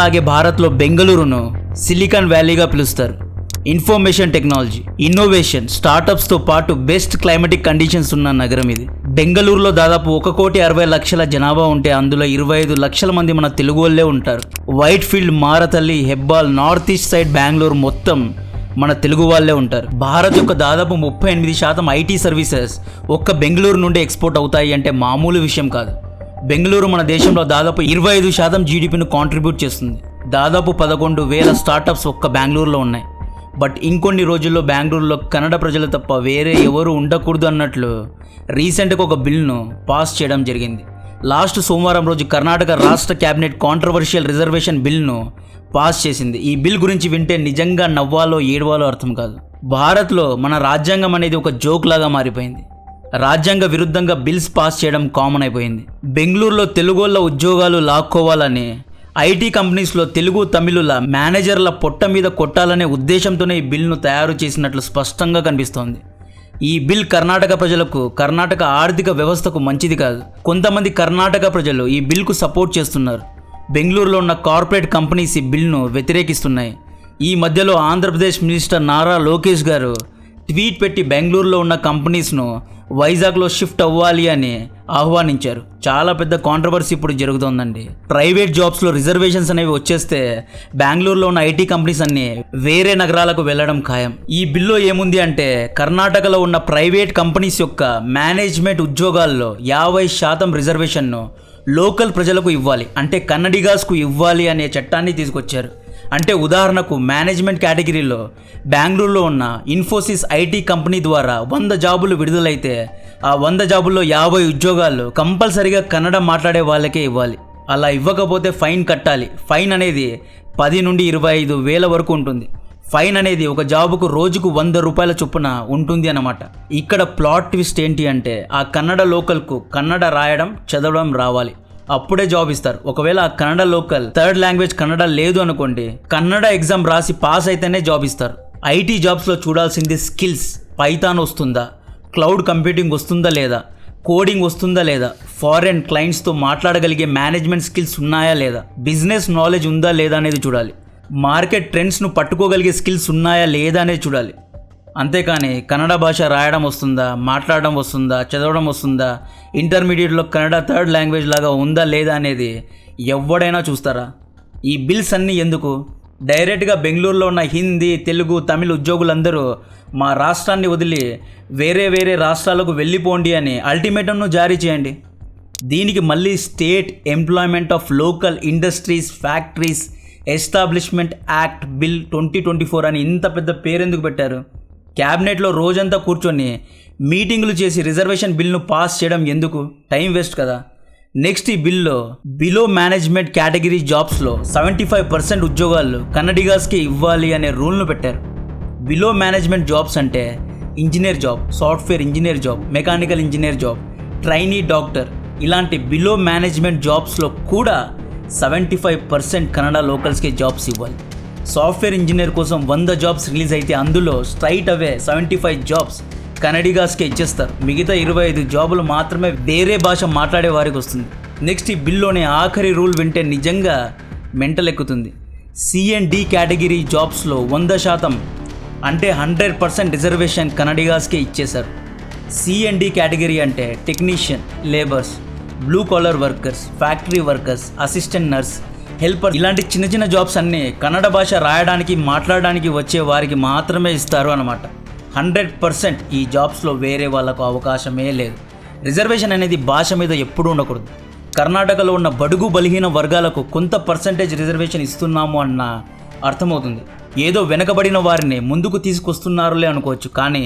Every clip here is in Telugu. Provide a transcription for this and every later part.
అలాగే భారత్లో బెంగళూరును సిలికాన్ వ్యాలీగా పిలుస్తారు. ఇన్ఫర్మేషన్ టెక్నాలజీ, ఇన్నోవేషన్, స్టార్టప్స్తో పాటు బెస్ట్ క్లైమాటిక్ కండిషన్స్ ఉన్న నగరం ఇది. బెంగళూరులో దాదాపు 1,60,00,000 జనాభా ఉంటే అందులో 25 లక్షల మంది మన తెలుగు వాళ్ళే ఉంటారు. Whitefield, Marathahalli, Hebbal, north east side Bengaluru మొత్తం మన తెలుగు వాళ్ళే ఉంటారు. భారత్ యొక్క దాదాపు 38% ఐటీ సర్వీసెస్ ఒక్క బెంగళూరు నుండి ఎక్స్పోర్ట్ అవుతాయి అంటే మామూలు విషయం కాదు. బెంగళూరు మన దేశంలో దాదాపు 25% జీడిపిని కాంట్రిబ్యూట్ చేస్తుంది. దాదాపు 11,000 స్టార్టప్స్ ఒక్క బెంగళూరులో ఉన్నాయి. బట్ ఇంకొన్ని రోజుల్లో బెంగళూరులో కన్నడ ప్రజలు తప్ప వేరే ఎవరు ఉండకూడదు అన్నట్లు రీసెంట్గా ఒక బిల్ను పాస్ చేయడం జరిగింది. లాస్ట్ సోమవారం రోజు కర్ణాటక రాష్ట్ర క్యాబినెట్ కాంట్రవర్షియల్ రిజర్వేషన్ బిల్ను పాస్ చేసింది. ఈ బిల్ గురించి వింటే నిజంగా నవ్వాలో ఏడవాలో అర్థం కాదు. భారత్లో మన రాజ్యాంగం అనేది ఒక జోక్ లాగా మారిపోయింది. రాజ్యాంగ విరుద్ధంగా బిల్స్ పాస్ చేయడం కామన్ అయిపోయింది. బెంగళూరులో తెలుగోళ్ళ ఉద్యోగాలు లాక్కోవాలని ఐటీ కంపెనీస్లో తెలుగు తమిళుల మేనేజర్ల పొట్ట మీద కొట్టాలనే ఉద్దేశంతోనే ఈ బిల్ను తయారు చేసినట్లు స్పష్టంగా కనిపిస్తోంది. ఈ బిల్ కర్ణాటక ప్రజలకు, కర్ణాటక ఆర్థిక వ్యవస్థకు మంచిది కాదు. కొంతమంది కర్ణాటక ప్రజలు ఈ బిల్కు సపోర్ట్ చేస్తున్నారు. బెంగళూరులో ఉన్న కార్పొరేట్ కంపెనీస్ ఈ బిల్ను వ్యతిరేకిస్తున్నాయి. ఈ మధ్యలో ఆంధ్రప్రదేశ్ మినిస్టర్ నారా లోకేష్ గారు ట్వీట్ పెట్టి బెంగళూరులో ఉన్న కంపెనీస్ను వైజాగ్లో షిఫ్ట్ అవ్వాలి అని ఆహ్వానించారు. చాలా పెద్ద కాంట్రవర్సీ ఇప్పుడు జరుగుతోందండి. ప్రైవేట్ జాబ్స్లో రిజర్వేషన్స్ అనేవి వచ్చేస్తే బెంగళూరులో ఉన్న ఐటీ కంపెనీస్ అన్ని వేరే నగరాలకు వెళ్ళడం ఖాయం. ఈ బిల్లో ఏముంది అంటే కర్ణాటకలో ఉన్న ప్రైవేట్ కంపెనీస్ యొక్క మేనేజ్మెంట్ ఉద్యోగాల్లో 50% రిజర్వేషన్ను లోకల్ ప్రజలకు ఇవ్వాలి, అంటే కన్నడిగాస్కు ఇవ్వాలి అనే చట్టాన్ని తీసుకొచ్చారు. అంటే ఉదాహరణకు మేనేజ్మెంట్ కేటగిరీలో బెంగళూరులో ఉన్న ఇన్ఫోసిస్ ఐటీ కంపెనీ ద్వారా 100 జాబులు విడుదలైతే ఆ 100 జాబుల్లో 50 ఉద్యోగాలు కంపల్సరీగా కన్నడ మాట్లాడే వాళ్ళకే ఇవ్వాలి. అలా ఇవ్వకపోతే ఫైన్ కట్టాలి. ఫైన్ అనేది 10 నుండి 25,000 వరకు ఉంటుంది. ఫైన్ అనేది ఒక జాబుకు రోజుకు 100 రూపాయల చొప్పున ఉంటుంది అన్నమాట. ఇక్కడ ప్లాట్ ట్విస్ట్ ఏంటి అంటే ఆ కన్నడ లోకల్కు కన్నడ రాయడం, చదవడం రావాలి, అప్పుడే జాబ్ ఇస్తారు. ఒకవేళ ఆ Kannada local third language Kannada లేదు అనుకోండి, కన్నడ ఎగ్జామ్ రాసి పాస్ అయితేనే జాబ్ ఇస్తారు. ఐటీ జాబ్స్లో చూడాల్సింది స్కిల్స్. పైథాన్ వస్తుందా, క్లౌడ్ కంప్యూటింగ్ వస్తుందా లేదా, కోడింగ్ వస్తుందా లేదా, ఫారెన్ క్లయింట్స్తో మాట్లాడగలిగే మేనేజ్మెంట్ స్కిల్స్ ఉన్నాయా లేదా, బిజినెస్ నాలెడ్జ్ ఉందా లేదా అనేది చూడాలి. మార్కెట్ ట్రెండ్స్ను పట్టుకోగలిగే స్కిల్స్ ఉన్నాయా లేదా అనేది చూడాలి. అంతేకాని కన్నడ భాష రాయడం వస్తుందా, మాట్లాడడం వస్తుందా, చదవడం వస్తుందా, ఇంటర్మీడియట్లో కన్నడ థర్డ్ లాంగ్వేజ్ లాగా ఉందా లేదా అనేది ఎవడైనా చూస్తారా? ఈ బిల్స్ అన్నీ ఎందుకు? డైరెక్ట్గా బెంగళూరులో ఉన్న హిందీ, తెలుగు, తమిళ ఉద్యోగులందరూ మా రాష్ట్రాన్ని వదిలి వేరే వేరే రాష్ట్రాలకు వెళ్ళిపోండి అని అల్టిమేటంను జారీ చేయండి. దీనికి మళ్ళీ state employment of local industries factories establishment act bill 2024 అని ఇంత పెద్ద పేరెందుకు పెట్టారు? క్యాబినెట్లో రోజంతా కూర్చొని మీటింగులు చేసి రిజర్వేషన్ బిల్ను పాస్ చేయడం ఎందుకు? టైం వేస్ట్ కదా. నెక్స్ట్ ఈ బిల్లో బిలో మేనేజ్మెంట్ కేటగిరీ జాబ్స్లో 75% ఉద్యోగాలు కన్నడిగాస్కే ఇవ్వాలి అనే రూల్ను పెట్టారు. బిలో మేనేజ్మెంట్ జాబ్స్ అంటే engineer job, software engineer job, mechanical engineer job, trainee doctor, ఇలాంటి బిలో మేనేజ్మెంట్ జాబ్స్లో కూడా 75% కన్నడ లోకల్స్కే జాబ్స్ ఇవ్వాలి. సాఫ్ట్వేర్ ఇంజనీర్ కోసం 100 జాబ్స్ రిలీజ్ అయితే అందులో స్ట్రైట్ అవే 75 జాబ్స్ కన్నడిగాస్కే ఇచ్చేస్తారు. మిగతా 25 జాబులు మాత్రమే వేరే భాష మాట్లాడే వారికి వస్తుంది. నెక్స్ట్ ఈ బిల్లోని ఆఖరి రూల్ వింటే నిజంగా మెంటల్ ఎక్కుతుంది. C&D కేటగిరీ జాబ్స్లో 100% అంటే 100% రిజర్వేషన్ కన్నడిగాస్కే ఇచ్చేశారు. C&D కేటగిరీ అంటే technician, labours, blue collar workers, factory workers, assistant nurse, helper, ఇలాంటి చిన్న చిన్న జాబ్స్ అన్నీ కన్నడ భాష రాయడానికి, మాట్లాడడానికి వచ్చే వారికి మాత్రమే ఇస్తారు అన్నమాట. 100% ఈ జాబ్స్లో వేరే వాళ్ళకు అవకాశమే లేదు. రిజర్వేషన్ అనేది భాష మీద ఎప్పుడూ ఉండకూడదు. కర్ణాటకలో ఉన్న బడుగు బలహీన వర్గాలకు కొంత పర్సంటేజ్ రిజర్వేషన్ ఇస్తున్నాము అన్న అర్థమవుతుంది. ఏదో వెనకబడిన వారిని ముందుకు తీసుకొస్తున్నారులే అనుకోవచ్చు. కానీ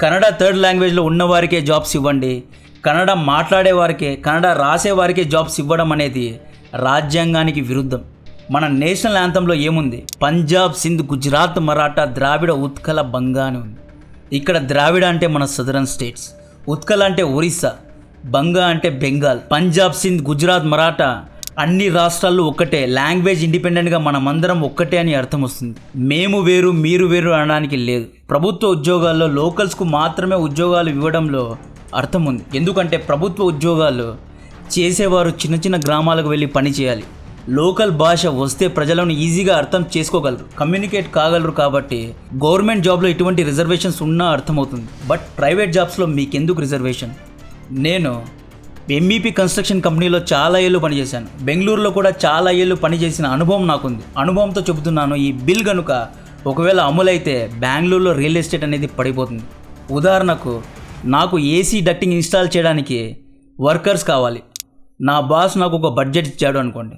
కన్నడ థర్డ్ లాంగ్వేజ్లో ఉన్నవారికే జాబ్స్ ఇవ్వండి, కన్నడ మాట్లాడేవారికే, కన్నడ రాసేవారికే జాబ్స్ ఇవ్వడం అనేది రాజ్యాంగానికి విరుద్ధం. మన నేషనల్ యాంథంలో ఏముంది? పంజాబ్, సింధ్, గుజరాత్, మరాఠా, ద్రావిడ, ఉత్కల, బంగా అని ఉంది. ఇక్కడ ద్రావిడ అంటే మన సదరన్ స్టేట్స్, ఉత్కల అంటే ఒరిస్సా, బంగా అంటే బెంగాల్, పంజాబ్, సింధ్, గుజరాత్, మరాఠా అన్ని రాష్ట్రాల్లో ఒక్కటే. లాంగ్వేజ్ ఇండిపెండెంట్గా మనమందరం ఒక్కటే అని అర్థం వస్తుంది. మేము వేరు మీరు వేరు అనడానికి లేదు. ప్రభుత్వ ఉద్యోగాల్లో లోకల్స్కు మాత్రమే ఉద్యోగాలు ఇవ్వడంలో అర్థం ఉంది. ఎందుకంటే ప్రభుత్వ ఉద్యోగాలు చేసేవారు చిన్న చిన్న గ్రామాలకు వెళ్ళి పని చేయాలి. లోకల్ భాష వస్తే ప్రజలను ఈజీగా అర్థం చేసుకోగలరు, కమ్యూనికేట్ కాగలరు. కాబట్టి గవర్నమెంట్ జాబ్లో ఇటువంటి రిజర్వేషన్స్ ఉన్నా అర్థమవుతుంది. బట్ ప్రైవేట్ జాబ్స్లో మీకెందుకు రిజర్వేషన్? నేను ఎంఈపీ కన్స్ట్రక్షన్ కంపెనీలో చాలా ఏళ్ళు పనిచేశాను. బెంగళూరులో కూడా చాలా ఏళ్ళు పనిచేసిన అనుభవం నాకుంది. అనుభవంతో చెబుతున్నాను, ఈ బిల్ కనుక ఒకవేళ అమలైతే బెంగళూరులో రియల్ ఎస్టేట్ అనేది పడిపోతుంది. ఉదాహరణకు నాకు ఏసీ డక్టింగ్ ఇన్స్టాల్ చేయడానికి వర్కర్స్ కావాలి. నా బాస్ నాకు ఒక బడ్జెట్ ఇచ్చాడు అనుకోండి,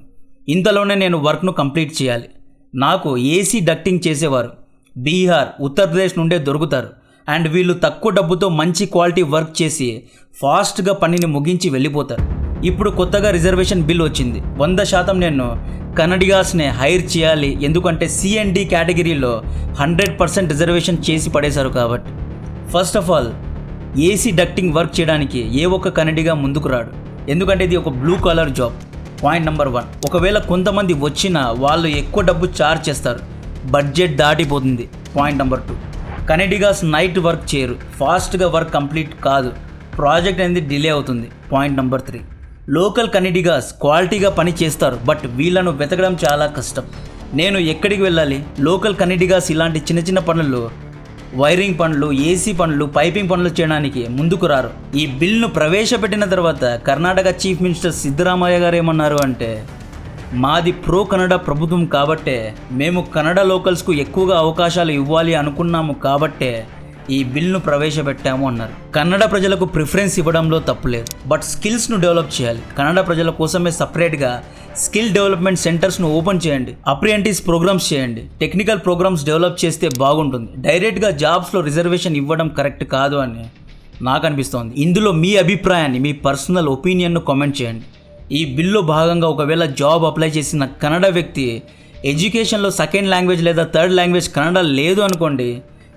ఇంతలోనే నేను వర్క్ను కంప్లీట్ చేయాలి. నాకు ఏసీ డక్టింగ్ చేసేవారు బీహార్, ఉత్తరప్రదేశ్ నుండే దొరుకుతారు. అండ్ వీళ్ళు తక్కువ డబ్బుతో మంచి క్వాలిటీ వర్క్ చేసి ఫాస్ట్గా పనిని ముగించి వెళ్ళిపోతారు. ఇప్పుడు కొత్తగా రిజర్వేషన్ బిల్ వచ్చింది. 100% నేను కన్నడిగాస్నే హైర్ చేయాలి, ఎందుకంటే సిఎండి కేటగిరీలో 100% రిజర్వేషన్ చేసి పడేశారు. కాబట్టి first of all AC ducting work చేయడానికి ఏ ఒక్క కన్నడిగా ముందుకు రాడు, ఎందుకంటే ఇది ఒక blue colour job. Point number 1. ఒకవేళ కొంతమంది వచ్చినా వాళ్ళు ఎక్కువ డబ్బు ఛార్జ్ చేస్తారు, బడ్జెట్ దాటిపోతుంది. Point number 2. Kannadigas night work చేయరు, ఫాస్ట్గా వర్క్ కంప్లీట్ కాదు, ప్రాజెక్ట్ అనేది డిలే అవుతుంది. Point number 3. లోకల్ కన్నడిగాస్ క్వాలిటీగా పని చేస్తారు, బట్ వీళ్ళను వెతకడం చాలా కష్టం. నేను ఎక్కడికి వెళ్ళాలి? లోకల్ కన్నడిగాస్ ఇలాంటి చిన్న చిన్న పనులు, వైరింగ్ పనులు, ఏసీ పనులు, పైపింగ్ పనులు చేయడానికి ముందుకు రారు. ఈ బిల్ను ప్రవేశపెట్టిన తర్వాత కర్ణాటక చీఫ్ మినిస్టర్ సిద్ధరామయ్య గారు ఏమన్నారు అంటే, మాది ప్రో కన్నడ ప్రభుత్వం కాబట్టే మేము కన్నడ లోకల్స్కు ఎక్కువగా అవకాశాలు ఇవ్వాలి అనుకున్నాము, కాబట్టే ఈ బిల్ను ప్రవేశపెట్టాము అన్నారు. కన్నడ ప్రజలకు ప్రిఫరెన్స్ ఇవ్వడంలో తప్పులేదు, బట్ స్కిల్స్ను డెవలప్ చేయాలి. కన్నడ ప్రజల కోసమే సపరేట్గా స్కిల్ డెవలప్మెంట్ సెంటర్స్ను ఓపెన్ చేయండి, అప్రెంటిస్ ప్రోగ్రామ్స్ చేయండి, టెక్నికల్ ప్రోగ్రామ్స్ డెవలప్ చేస్తే బాగుంటుంది. డైరెక్ట్గా జాబ్స్లో రిజర్వేషన్ ఇవ్వడం కరెక్ట్ కాదు అని నాకు అనిపిస్తోంది. ఇందులో మీ అభిప్రాయాన్ని, మీ పర్సనల్ ఒపీనియన్ను కామెంట్ చేయండి. ఈ బిల్లో భాగంగా ఒకవేళ జాబ్ అప్లై చేసిన కన్నడ వ్యక్తి ఎడ్యుకేషన్లో సెకండ్ లాంగ్వేజ్ లేదా థర్డ్ లాంగ్వేజ్ కన్నడ లేదు అనుకోండి,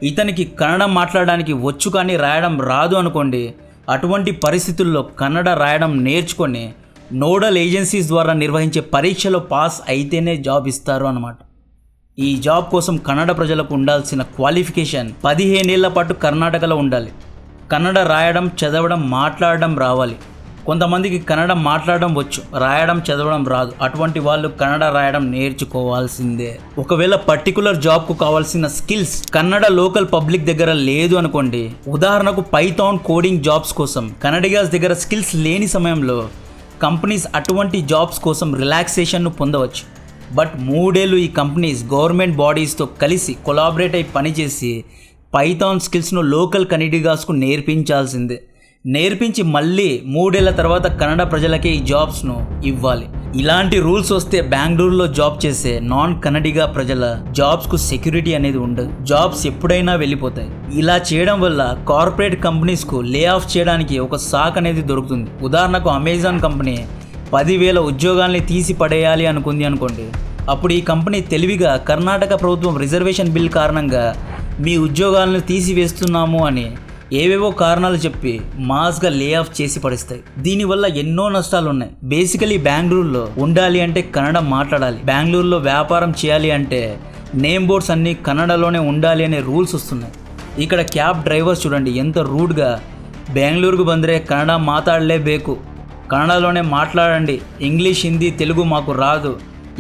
ఇతనికి కన్నడ మాట్లాడడానికి వచ్చు కానీ రాయడం రాదు అనుకోండి, అటువంటి పరిస్థితుల్లో కన్నడ రాయడం నేర్చుకొని నోడల్ ఏజెన్సీస్ ద్వారా నిర్వహించే పరీక్షలో పాస్ అయితేనే జాబ్ ఇస్తారు అన్నమాట. ఈ జాబ్ కోసం కన్నడ ప్రజలకు ఉండాల్సిన క్వాలిఫికేషన్ 15 ఏళ్ల పాటు కర్ణాటకలో ఉండాలి. కన్నడ రాయడం, చదవడం, మాట్లాడడం రావాలి. కొంతమందికి కన్నడ మాట్లాడడం వచ్చు, రాయడం, చదవడం రాదు. అటువంటి వాళ్ళు కన్నడ రాయడం నేర్చుకోవాల్సిందే. ఒకవేళ పర్టికులర్ జాబ్కు కావాల్సిన స్కిల్స్ కన్నడ లోకల్ పబ్లిక్ దగ్గర లేదు అనుకోండి, ఉదాహరణకు పైథాన్ కోడింగ్ జాబ్స్ కోసం కన్నడిగాస్ దగ్గర స్కిల్స్ లేని సమయంలో కంపెనీస్ అటువంటి జాబ్స్ కోసం రిలాక్సేషన్ను పొందవచ్చు. బట్ 3 ఏళ్ళు ఈ కంపెనీస్ గవర్నమెంట్ బాడీస్తో కలిసి కొలాబరేట్ అయి పనిచేసి పైథాన్ స్కిల్స్ను లోకల్ కన్నడిగాస్కు నేర్పించాల్సిందే. నేర్పించి మళ్ళీ 3 ఏళ్ల తర్వాత కన్నడ ప్రజలకే ఈ జాబ్స్ను ఇవ్వాలి. ఇలాంటి రూల్స్ వస్తే బెంగళూరులో జాబ్ చేసే నాన్ కన్నడిగా ప్రజల జాబ్స్కు సెక్యూరిటీ అనేది ఉండదు, జాబ్స్ ఎప్పుడైనా వెళ్ళిపోతాయి. ఇలా చేయడం వల్ల కార్పొరేట్ కంపెనీస్కు లే ఆఫ్ చేయడానికి ఒక సాక్ అనేది దొరుకుతుంది. ఉదాహరణకు అమెజాన్ కంపెనీ 10,000 ఉద్యోగాల్ని తీసి పడేయాలి అనుకుంది అనుకోండి, అప్పుడు ఈ కంపెనీ తెలివిగా కర్ణాటక ప్రభుత్వం రిజర్వేషన్ బిల్ కారణంగా మీ ఉద్యోగాలను తీసివేస్తున్నాము అని ఏవేవో కారణాలు చెప్పి మాస్గా లే ఆఫ్ చేసి పడిస్తాయి. దీనివల్ల ఎన్నో నష్టాలు ఉన్నాయి. బేసికలీ బెంగళూరులో ఉండాలి అంటే కన్నడ మాట్లాడాలి, బెంగళూరులో వ్యాపారం చేయాలి అంటే నేమ్ బోర్డ్స్ అన్నీ కన్నడలోనే ఉండాలి అనే రూల్స్ వస్తున్నాయి. ఇక్కడ క్యాబ్ డ్రైవర్స్ చూడండి ఎంత రూడ్గా, బెంగళూరుకు బందరే కన్నడ మాట్లాడలేబేకు, కన్నడలోనే మాట్లాడండి, ఇంగ్లీష్, హిందీ, తెలుగు మాకు రాదు,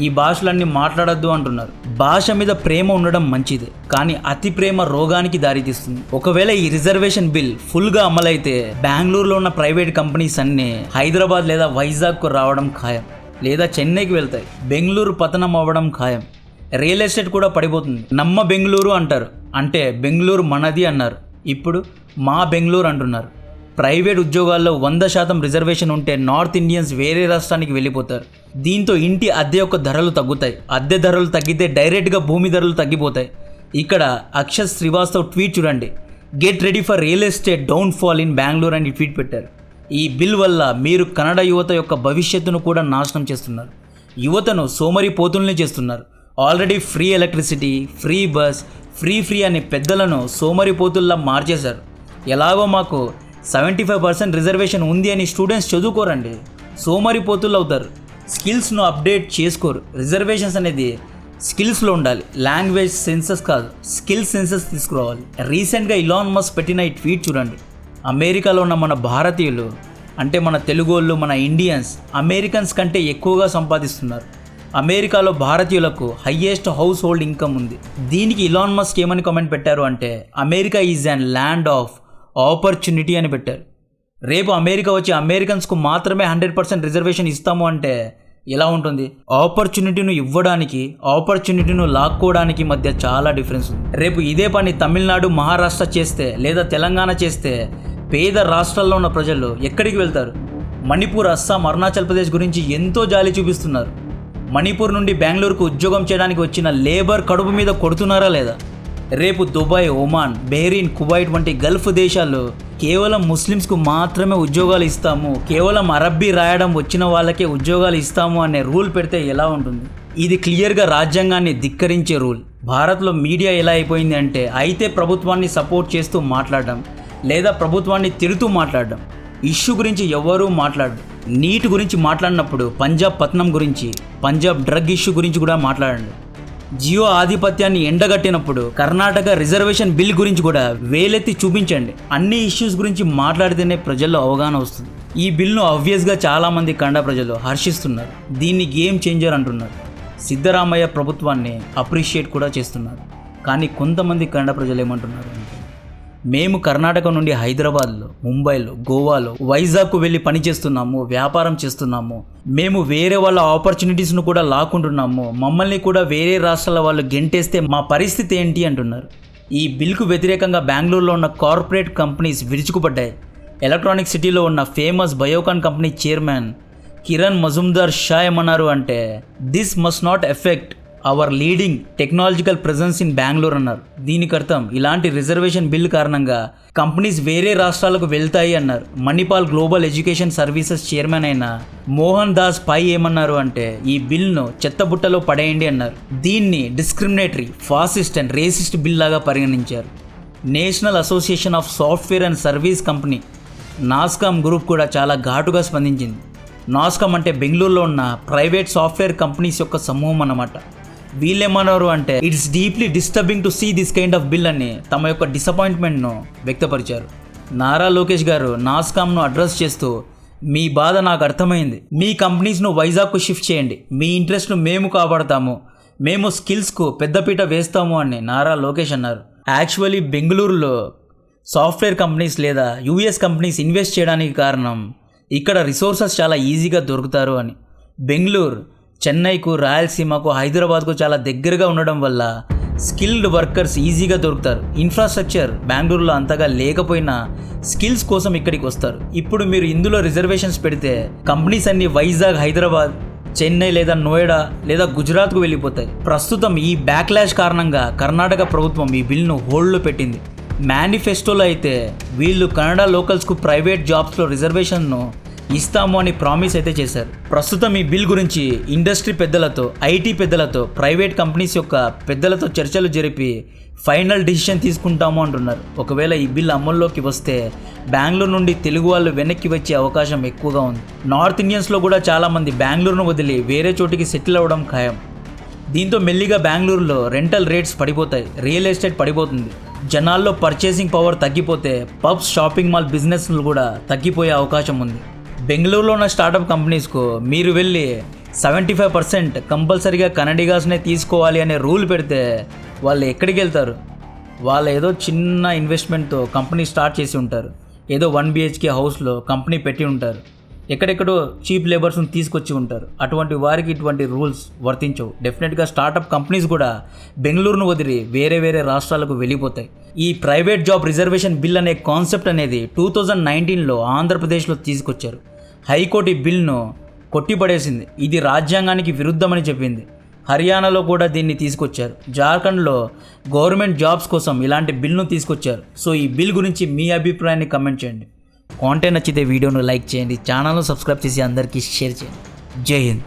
ఈ భాషలన్నీ మాట్లాడద్దు అంటున్నారు. భాష మీద ప్రేమ ఉండడం మంచిదే, కానీ అతి ప్రేమ రోగానికి దారితీస్తుంది. ఒకవేళ ఈ రిజర్వేషన్ బిల్ ఫుల్గా అమలైతే బెంగళూరులో ఉన్న ప్రైవేట్ కంపెనీస్ అన్నీ హైదరాబాద్ లేదా వైజాగ్కు రావడం ఖాయం, లేదా చెన్నైకి వెళ్తాయి. బెంగళూరు పతనం అవ్వడం ఖాయం. రియల్ ఎస్టేట్ కూడా పడిపోతుంది. నమ్మ బెంగళూరు అంటారు, అంటే బెంగళూరు మనది అన్నారు, ఇప్పుడు మా బెంగళూరు అంటున్నారు. ప్రైవేట్ ఉద్యోగాల్లో 100% రిజర్వేషన్ ఉంటే నార్త్ ఇండియన్స్ వేరే రాష్ట్రానికి వెళ్ళిపోతారు. దీంతో ఇంటి అద్దె యొక్క ధరలు తగ్గుతాయి. అద్దె ధరలు తగ్గితే డైరెక్ట్గా భూమి ధరలు తగ్గిపోతాయి. ఇక్కడ అక్షత్ శ్రీవాస్తవ్ ట్వీట్ చూడండి, get ready for real estate down fall in Bengaluru అని ట్వీట్ పెట్టారు. ఈ బిల్ వల్ల మీరు కన్నడ యువత యొక్క భవిష్యత్తును కూడా నాశనం చేస్తున్నారు. యువతను సోమరిపోతుల్ని చేస్తున్నారు. Already free electricity, free bus, free అని పెద్దలను సోమరిపోతుల్లా మార్చేశారు. ఎలాగో మాకు 75% రిజర్వేషన్ ఉంది అని స్టూడెంట్స్ చదువుకోరండి, సోమరిపోతులు అవుతారు. స్కిల్స్ను అప్డేట్ చేసుకోరు. రిజర్వేషన్స్ అనేది స్కిల్స్లో ఉండాలి, లాంగ్వేజ్ సెన్సెస్ కాదు, స్కిల్ సెన్సెస్ తీసుకురావాలి. రీసెంట్గా ఇలాన్ మస్క్ పెట్టిన ఈ ట్వీట్ చూడండి, అమెరికాలో ఉన్న మన భారతీయులు అంటే మన తెలుగోళ్ళు, మన ఇండియన్స్ అమెరికన్స్ కంటే ఎక్కువగా సంపాదిస్తున్నారు. అమెరికాలో భారతీయులకు హయ్యెస్ట్ హౌస్ హోల్డ్ ఇన్కమ్ ఉంది. దీనికి ఇలాన్ మస్క్ ఏమని కామెంట్ పెట్టారు అంటే America is an land of opportunity అని పెట్టారు. రేపు అమెరికా వచ్చి అమెరికన్స్కు మాత్రమే 100% రిజర్వేషన్ ఇస్తాము అంటే ఎలా ఉంటుంది? ఆపర్చునిటీను ఇవ్వడానికి ఆపర్చునిటీను లాక్కోవడానికి మధ్య చాలా డిఫరెన్స్ ఉంది. రేపు ఇదే పని తమిళనాడు, మహారాష్ట్ర చేస్తే లేదా తెలంగాణ చేస్తే పేద రాష్ట్రాల్లో ఉన్న ప్రజలు ఎక్కడికి వెళ్తారు? మణిపూర్, అస్సాం, అరుణాచల్ ప్రదేశ్ గురించి ఎంతో జాలి చూపిస్తున్నారు. మణిపూర్ నుండి బెంగళూరుకు ఉద్యోగం చేయడానికి వచ్చిన లేబర్ కడుపు మీద కొడుతున్నారా లేదా? రేపు దుబాయ్, ఒమాన్, బెహ్రీన్, కువైట్ వంటి గల్ఫ్ దేశాలు కేవలం ముస్లిమ్స్కు మాత్రమే ఉద్యోగాలు ఇస్తాము, కేవలం అరబ్బీ రాయడం వచ్చిన వాళ్ళకే ఉద్యోగాలు ఇస్తాము అనే రూల్ పెడితే ఎలా ఉంటుంది? ఇది క్లియర్గా రాజ్యాంగాన్ని ధిక్కరించే రూల్. భారత్లో మీడియా ఎలా అయిపోయింది అంటే అయితే ప్రభుత్వాన్ని సపోర్ట్ చేస్తూ మాట్లాడడం లేదా ప్రభుత్వాన్ని తిడుతూ మాట్లాడడం. ఇష్యూ గురించి ఎవరూ మాట్లాడరు. నీట్ గురించి మాట్లాడినప్పుడు పంజాబ్ పట్నం గురించి, పంజాబ్ డ్రగ్ ఇష్యూ గురించి కూడా మాట్లాడండి. జియో ఆధిపత్యాన్ని ఎండగట్టినప్పుడు కర్ణాటక రిజర్వేషన్ బిల్ గురించి కూడా వేలెత్తి చూపించండి. అన్ని ఇష్యూస్ గురించి మాట్లాడితేనే ప్రజల్లో అవగాహన వస్తుంది. ఈ బిల్ను ఆబ్వియస్గా చాలామంది కన్నడ ప్రజలు హర్షిస్తున్నారు. దీన్ని గేమ్ చేంజర్ అంటున్నారు. సిద్ధరామయ్య ప్రభుత్వాన్ని అప్రిషియేట్ కూడా చేస్తున్నారు. కానీ కొంతమంది కన్నడ ప్రజలు ఏమంటున్నారు అంటే మేము కర్ణాటక నుండి హైదరాబాద్లో, ముంబైలో, గోవాలో, వైజాగ్కు వెళ్ళి పనిచేస్తున్నాము, వ్యాపారం చేస్తున్నాము, మేము వేరే వాళ్ళ ఆపర్చునిటీస్ను కూడా లాక్కుంటున్నాము, మమ్మల్ని కూడా వేరే రాష్ట్రాల వాళ్ళు గెంటేస్తే మా పరిస్థితి ఏంటి అంటున్నారు. ఈ బిల్కు వ్యతిరేకంగా బెంగళూరులో ఉన్న కార్పొరేట్ కంపెనీస్ విరుచుకుపడ్డాయి. ఎలక్ట్రానిక్ సిటీలో ఉన్న famous Biocon company chairman Kiran Mazumdar Shaw ఏమన్నారు అంటే this must not affect our leading technological presence in Bengaluru అన్నారు. దీనికి అర్థం ఇలాంటి రిజర్వేషన్ బిల్ కారణంగా కంపెనీస్ వేరే రాష్ట్రాలకు వెళ్తాయి అన్నారు. Manipal global education services chairman అయిన మోహన్ దాస్ పై ఏమన్నారు అంటే ఈ బిల్ను చెత్తబుట్టలో పడేయండి అన్నారు. దీన్ని discriminatory, fascist and racist bill లాగా పరిగణించారు. National association of software and service company Nasscom group కూడా చాలా ఘాటుగా స్పందించింది. నాస్కామ్ అంటే బెంగళూరులో ఉన్న ప్రైవేట్ సాఫ్ట్వేర్ కంపెనీస్ యొక్క సమూహం అన్నమాట. వీళ్ళేమన్నారు అంటే it's deeply disturbing to see this kind of bill అని తమ యొక్క డిసప్పాయింట్మెంట్ను వ్యక్తపరిచారు. నారా లోకేష్ గారు నాస్కామ్ను అడ్రస్ చేస్తూ మీ బాధ నాకు అర్థమైంది, మీ కంపెనీస్ను వైజాగ్కు షిఫ్ట్ చేయండి, మీ ఇంట్రెస్ట్ను మేము కాపాడతాము, మేము స్కిల్స్కు పెద్దపీట వేస్తాము అని నారా లోకేష్ అన్నారు. యాక్చువల్లీ బెంగళూరులో సాఫ్ట్వేర్ కంపెనీస్ లేదా యూఎస్ కంపెనీస్ ఇన్వెస్ట్ చేయడానికి కారణం ఇక్కడ రిసోర్సెస్ చాలా ఈజీగా దొరుకుతారు అని. బెంగళూరు చెన్నైకు, రాయలసీమకు, హైదరాబాద్కు చాలా దగ్గరగా ఉండడం వల్ల స్కిల్డ్ వర్కర్స్ ఈజీగా దొరుకుతారు. ఇన్ఫ్రాస్ట్రక్చర్ బెంగళూరులో అంతగా లేకపోయినా స్కిల్స్ కోసం ఇక్కడికి వస్తారు. ఇప్పుడు మీరు ఇందులో రిజర్వేషన్స్ పెడితే కంపెనీస్ అన్ని వైజాగ్, హైదరాబాద్, చెన్నై లేదా నోయిడా లేదా గుజరాత్కు వెళ్ళిపోతాయి. ప్రస్తుతం ఈ బ్యాక్లాష్ కారణంగా కర్ణాటక ప్రభుత్వం ఈ బిల్ను హోల్డ్లో పెట్టింది. మేనిఫెస్టోలో అయితే వీళ్ళు కన్నడ లోకల్స్కు ప్రైవేట్ జాబ్స్లో రిజర్వేషన్ను ఇస్తాము అని ప్రామిస్ అయితే చేశారు. ప్రస్తుతం ఈ బిల్ గురించి ఇండస్ట్రీ పెద్దలతో, ఐటీ పెద్దలతో, ప్రైవేట్ కంపెనీస్ యొక్క పెద్దలతో చర్చలు జరిపి ఫైనల్ డిసిషన్ తీసుకుంటాము అంటున్నారు. ఒకవేళ ఈ బిల్ అమల్లోకి వస్తే బెంగళూరు నుండి తెలుగు వాళ్ళు వెనక్కి వచ్చే అవకాశం ఎక్కువగా ఉంది. నార్త్ ఇండియన్స్లో కూడా చాలామంది బెంగళూరును వదిలి వేరే చోటికి సెటిల్ అవ్వడం ఖాయం. దీంతో మెల్లిగా బెంగళూరులో రెంటల్ రేట్స్ పడిపోతాయి, రియల్ ఎస్టేట్ పడిపోతుంది. జనాల్లో పర్చేసింగ్ పవర్ తగ్గిపోతే పబ్స్, షాపింగ్ మాల్ బిజినెస్లు కూడా తగ్గిపోయే అవకాశం ఉంది. బెంగళూరులో ఉన్న స్టార్టప్ కంపెనీస్కు మీరు వెళ్ళి 75% కంపల్సరీగా కన్నడిగాస్నే తీసుకోవాలి అనే రూల్ పెడితే వాళ్ళు ఎక్కడికి వెళ్తారు? వాళ్ళు ఏదో చిన్న ఇన్వెస్ట్మెంట్తో కంపెనీ స్టార్ట్ చేసి ఉంటారు, ఏదో 1 BHK హౌస్లో కంపెనీ పెట్టి ఉంటారు, ఎక్కడెక్కడో చీప్ లేబర్స్ని తీసుకొచ్చి ఉంటారు. అటువంటి వారికి ఇటువంటి రూల్స్ వర్తించవు. డెఫినెట్గా స్టార్టప్ కంపెనీస్ కూడా బెంగళూరును వదిలి వేరే వేరే రాష్ట్రాలకు వెళ్ళిపోతాయి. ఈ ప్రైవేట్ జాబ్ రిజర్వేషన్ బిల్ అనే కాన్సెప్ట్ అనేది 2019లో ఆంధ్రప్రదేశ్లో తీసుకొచ్చారు. హైకోర్టు ఈ బిల్ను కొట్టిపడేసింది. ఇది రాజ్యాంగానికి విరుద్ధమని చెప్పింది. హర్యానాలో కూడా దీన్ని తీసుకొచ్చారు. జార్ఖండ్లో గవర్నమెంట్ జాబ్స్ కోసం ఇలాంటి బిల్ను తీసుకొచ్చారు. సో ఈ బిల్ గురించి మీ అభిప్రాయాన్ని కమెంట్ చేయండి. కాంటెంట్ నచ్చితే వీడియోను లైక్ చేయండి, ఛానల్ను సబ్స్క్రైబ్ చేసి అందరికీ షేర్ చేయండి. జై హింద్.